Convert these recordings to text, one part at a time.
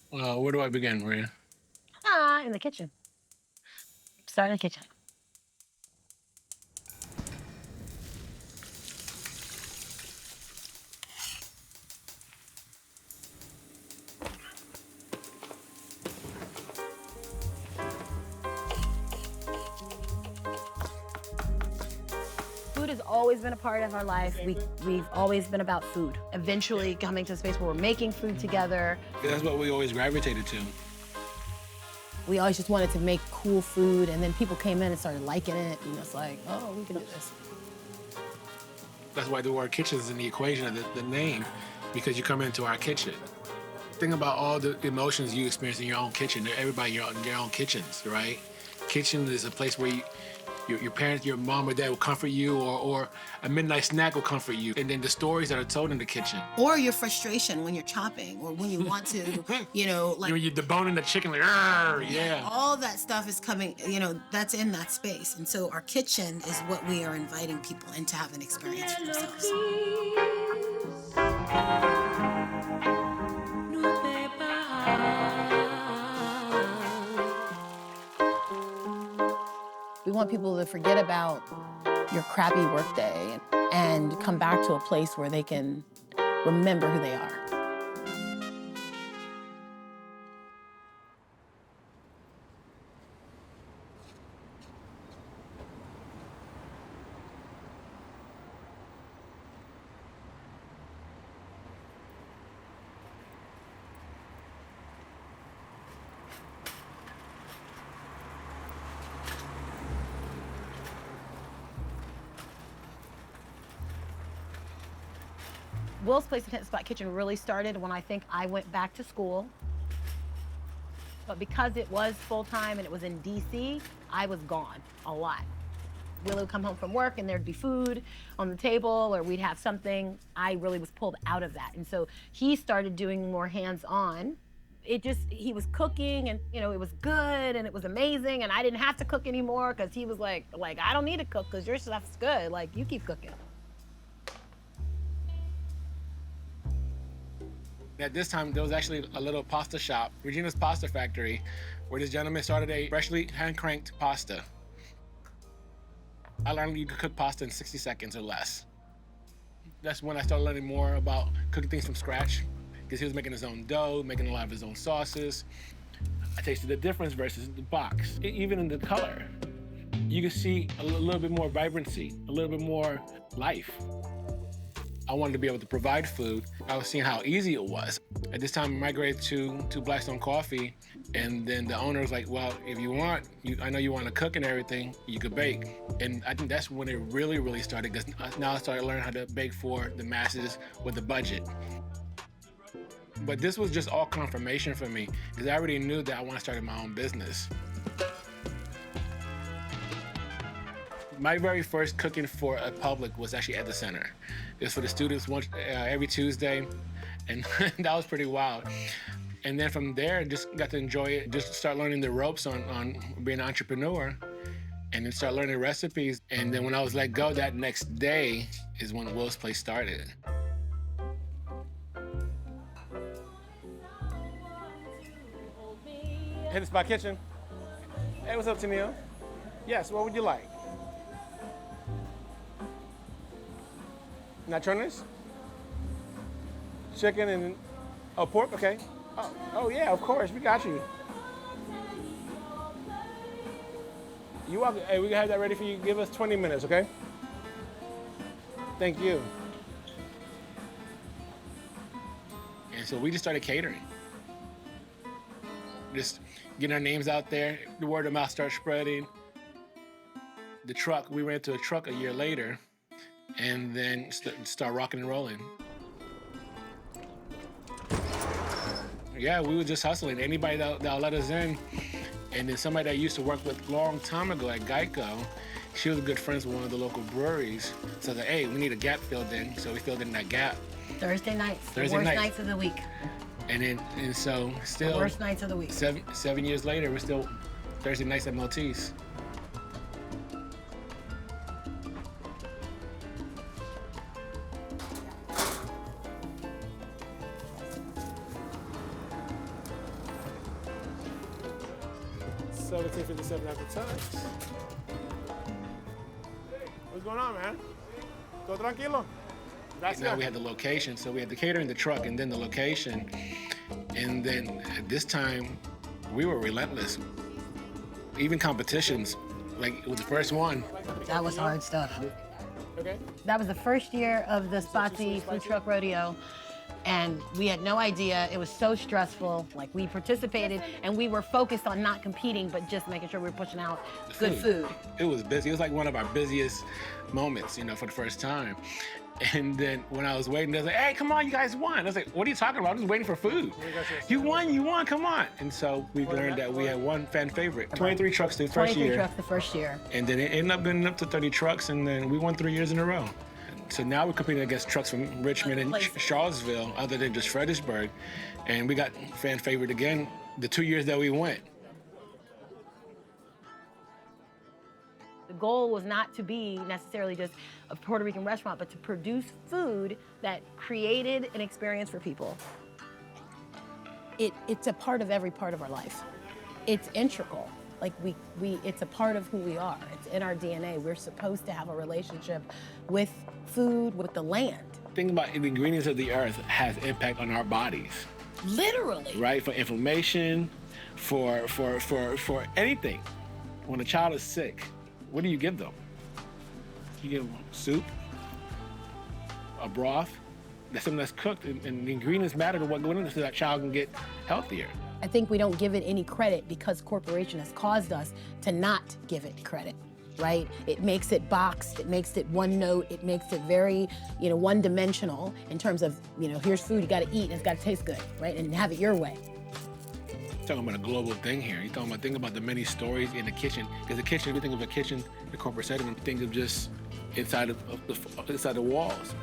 Where do I begin, Maria? In the kitchen. Start in the kitchen. Food has always been a part of our life. We've always been about food. Eventually coming to a space where we're making food together. That's what we always gravitated to. We always just wanted to make cool food, and then people came in and started liking it, and it's like, oh, we can do this. That's why the word kitchen is in the equation of the name, because you come into our kitchen. Think about all the emotions you experience in your own kitchen. Everybody in their own kitchens, right? Kitchen is a place where your parents, your mom or dad will comfort you, or a midnight snack will comfort you. And then the stories that are told in the kitchen. Or your frustration when you're chopping, or when you want to, like... You're deboning the chicken, like, yeah. All that stuff is coming, that's in that space. And so our kitchen is what we are inviting people in to have an experience for themselves. We want people to forget about your crappy workday and come back to a place where they can remember who they are. Will's Place in Hit Spot Kitchen really started when I think I went back to school. But because it was full-time and it was in DC, I was gone a lot. Will would come home from work and there'd be food on the table, or we'd have something. I really was pulled out of that. And so he started doing more hands-on. He was cooking, and it was good and it was amazing, and I didn't have to cook anymore because he was like, I don't need to cook because your stuff's good. Like, you keep cooking. At this time, there was actually a little pasta shop, Regina's Pasta Factory, where this gentleman started a freshly hand-cranked pasta. I learned you could cook pasta in 60 seconds or less. That's when I started learning more about cooking things from scratch, because he was making his own dough, making a lot of his own sauces. I tasted the difference versus the box. Even in the color, you could see a little bit more vibrancy, a little bit more life. I wanted to be able to provide food. I was seeing how easy it was. At this time, I migrated to Blackstone Coffee, and then the owner was like, well, if you want, I know you want to cook and everything, you could bake. And I think that's when it really, really started, because now I started learning how to bake for the masses with a budget. But this was just all confirmation for me, because I already knew that I want to start my own business. My very first cooking for a public was actually at the center. It was for the students every Tuesday, and that was pretty wild. And then from there, just got to enjoy it, just start learning the ropes on being an entrepreneur, and then start learning recipes. And then when I was let go, that next day is when Will's Place started. Hit Spot Kitchen. Hey, what's up, Tennille? Yes, what would you like? Nocturnes? Chicken and, pork, okay. Oh yeah, of course, we got you. You welcome. Hey, we can have that ready for you. Give us 20 minutes, okay? Thank you. And so we just started catering. Just getting our names out there, the word of mouth started spreading. The truck, we ran into a truck a year later, and then start rocking and rolling. Yeah, we were just hustling. Anybody that'll let us in. And then somebody that I used to work with a long time ago at Geico, she was good friends with one of the local breweries. So I was like, hey, we need a gap filled in. So we filled in that gap. Thursday nights, the worst nights of the week. And so still, the worst nights of the week. Seven years later, we're still Thursday nights at Maltese. 1757 after tax. What's going on, man? Todo tranquilo? Gracias. Now we had the location, so we had the catering, the truck, and then the location. And then at this time, we were relentless. Even competitions, like it was the first one. That was hard stuff. Okay. That was the first year of the Spazi Food Truck Rodeo, and we had no idea. It was so stressful. Like, we participated, and we were focused on not competing, but just making sure we were pushing out good food. It was busy. It was like one of our busiest moments, you know, for the first time. And then when I was waiting, they was like, hey, come on, you guys won. I was like, what are you talking about? I'm just waiting for food. You won, come on. And so we learned that we had one fan favorite. 23 trucks the first year. 23 trucks the first year. And then it ended up being up to 30 trucks, and then we won 3 years in a row. So now we're competing against trucks from Richmond and Charlottesville, other than just Fredericksburg. And we got fan favorite again the 2 years that we went. The goal was not to be necessarily just a Puerto Rican restaurant, but to produce food that created an experience for people. It's a part of every part of our life. It's integral. Like it's a part of who we are. It's in our DNA. We're supposed to have a relationship with food, with the land. Think about the ingredients of the earth has impact on our bodies. Literally. Right, for inflammation, for anything. When a child is sick, what do you give them? You give them soup, a broth, that's something that's cooked, and the ingredients matter to what goes in it so that child can get healthier. I think we don't give it any credit because corporation has caused us to not give it credit, right? It makes it boxed, it makes it one note, it makes it very, one-dimensional in terms of, here's food you gotta eat and it's gotta taste good, right? And have it your way. Talking about a global thing here. You're talking about, think about the many stories in the kitchen. Because the kitchen, if you think of a kitchen, the corporate setting, you think of just inside the walls.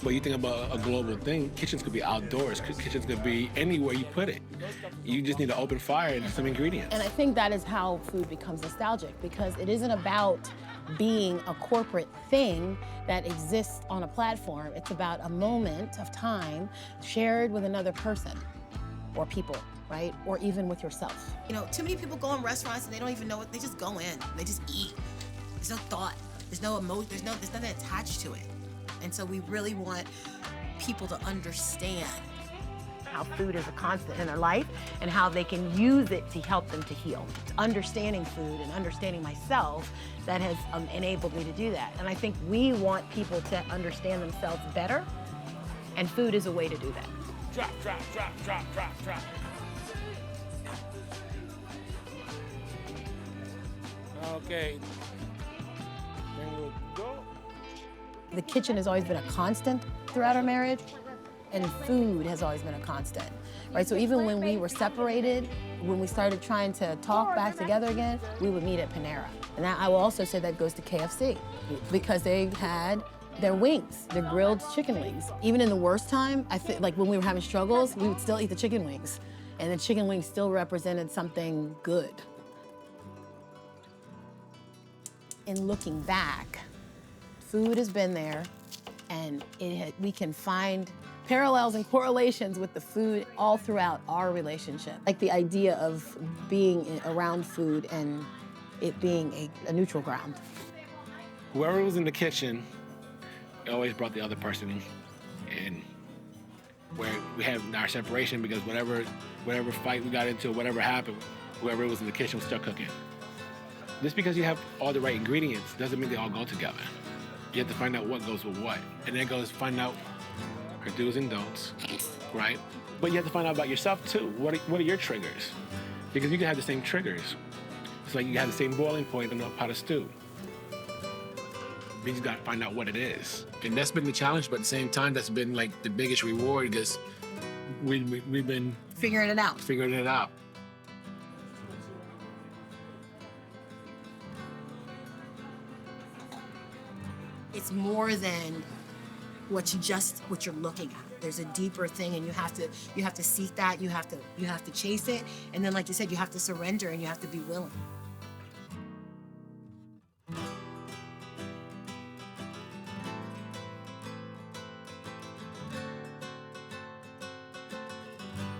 But you think about a global thing, kitchens could be outdoors. Kitchens could be anywhere you put it. You just need an open fire and some ingredients. And I think that is how food becomes nostalgic, because it isn't about being a corporate thing that exists on a platform. It's about a moment of time shared with another person or people. Right? Or even with yourself. Too many people go in restaurants and they don't even know it. They just go in. They just eat. There's no thought. There's no emotion. There's nothing attached to it. And so we really want people to understand how food is a constant in their life and how they can use it to help them to heal. It's understanding food and understanding myself that has enabled me to do that. And I think we want people to understand themselves better, and food is a way to do that. Drop, drop, drop, drop, drop, drop. Okay. Then we'll go. The kitchen has always been a constant throughout our marriage, and food has always been a constant, right? So even when we were separated, when we started trying to talk back together again, we would meet at Panera. And I will also say that goes to KFC, because they had their wings, their grilled chicken wings. Even in the worst time, I feel like when we were having struggles, we would still eat the chicken wings. And the chicken wings still represented something good. In looking back, food has been there, and we can find parallels and correlations with the food all throughout our relationship. Like the idea of being around food and it being a neutral ground. Whoever was in the kitchen always brought the other person in. Where we had our separation, because whatever fight we got into, whatever happened, whoever was in the kitchen was still cooking. Just because you have all the right ingredients doesn't mean they all go together. You have to find out what goes with what. And then goes find out her do's and don'ts, right? But you have to find out about yourself too. What are your triggers? Because you can have the same triggers. It's like you have the same boiling point in a pot of stew. You just gotta find out what it is. And that's been the challenge, but at the same time, that's been like the biggest reward, because we've been figuring it out. It's more than what you're looking at. There's a deeper thing, and you have to seek that. You have to chase it, and then, like you said, you have to surrender and you have to be willing.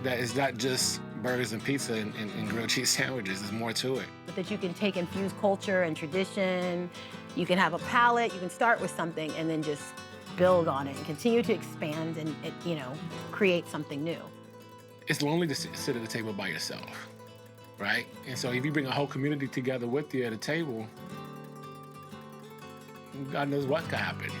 That it's not just burgers and pizza and grilled cheese sandwiches. There's more to it. The that you can take infused culture and tradition. You can have a palette, you can start with something and then just build on it and continue to expand and, you know, create something new. It's lonely to sit at the table by yourself, right? And so if you bring a whole community together with you at a table, God knows what could happen.